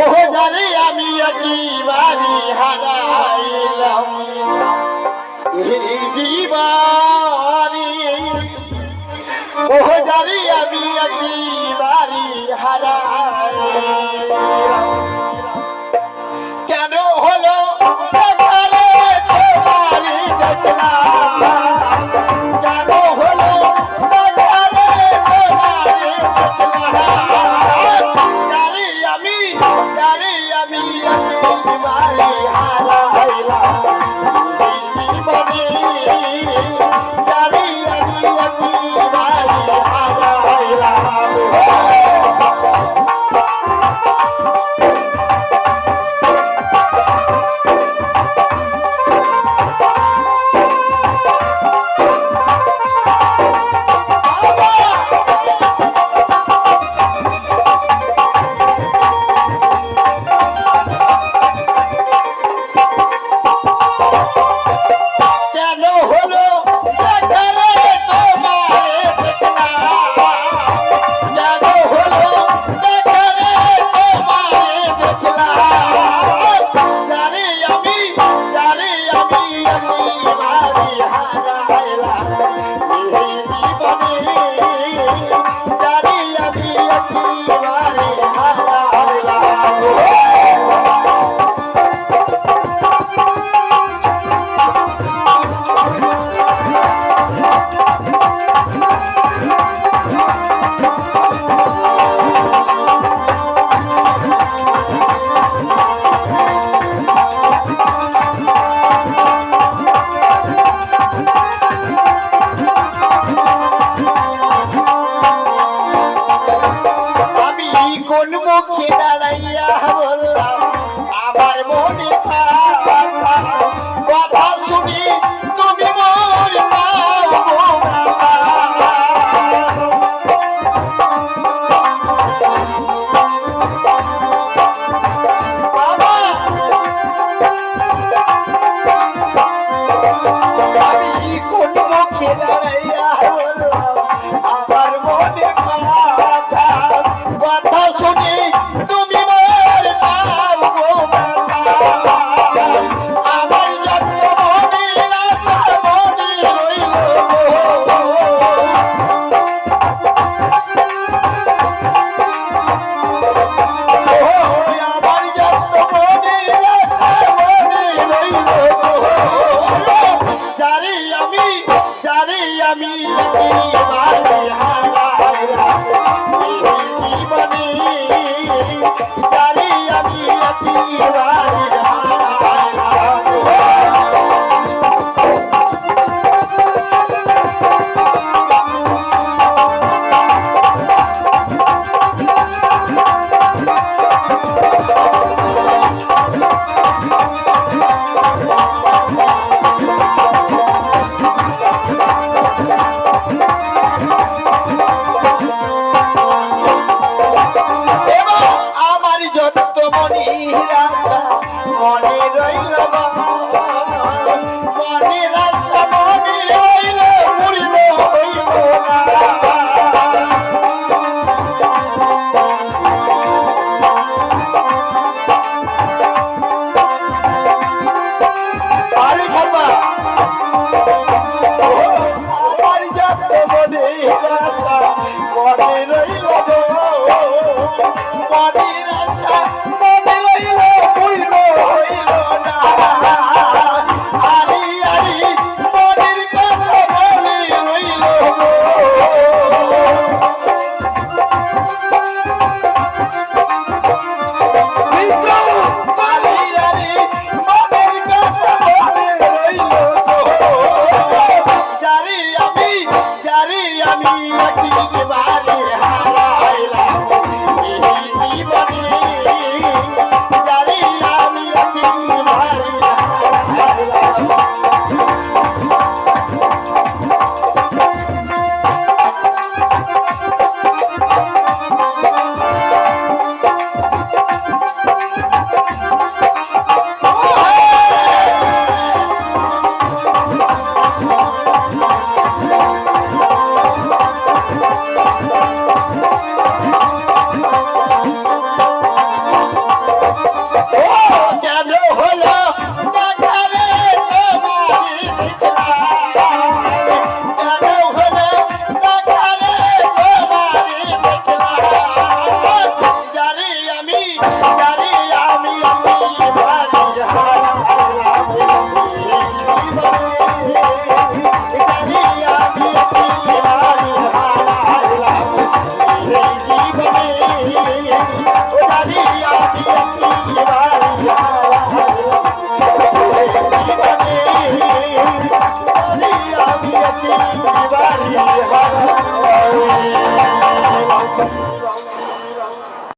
ওহ জানি আমি একেবারে হারাইলাম এই জীবনে। ওহ জানি আমি একেবারে হারাইলাম কেন হলো তোমারে তোমারে দেখলাম কেন হলো তোমারে তোমারে দেখলাম জানি আমি একেবারে হারাইলাম এই জীবনে জানি আমি একেবারে হারাইলাম। কোন মুখে দাঁড়াইয়া বললাম আমার মনে কথা শুনি তুমি মোর আমি কোন মুখে দাঁড়াইয়া বললাম আমার মনে কথা শুনি তুমি মোর আমার যত মনে আশা মনে রইল আমার যত মনে আশা মনে রইল জানি আমি একেবারে হারাইলাম জীবনে জানি আমি একেবারে হারাইলাম। যত মনের আশা মনে রইল মনের আশা মনে রইল পূর্ণ হইল আরে খাবা আমার যত মনের আশা মনে রইল মনের আশা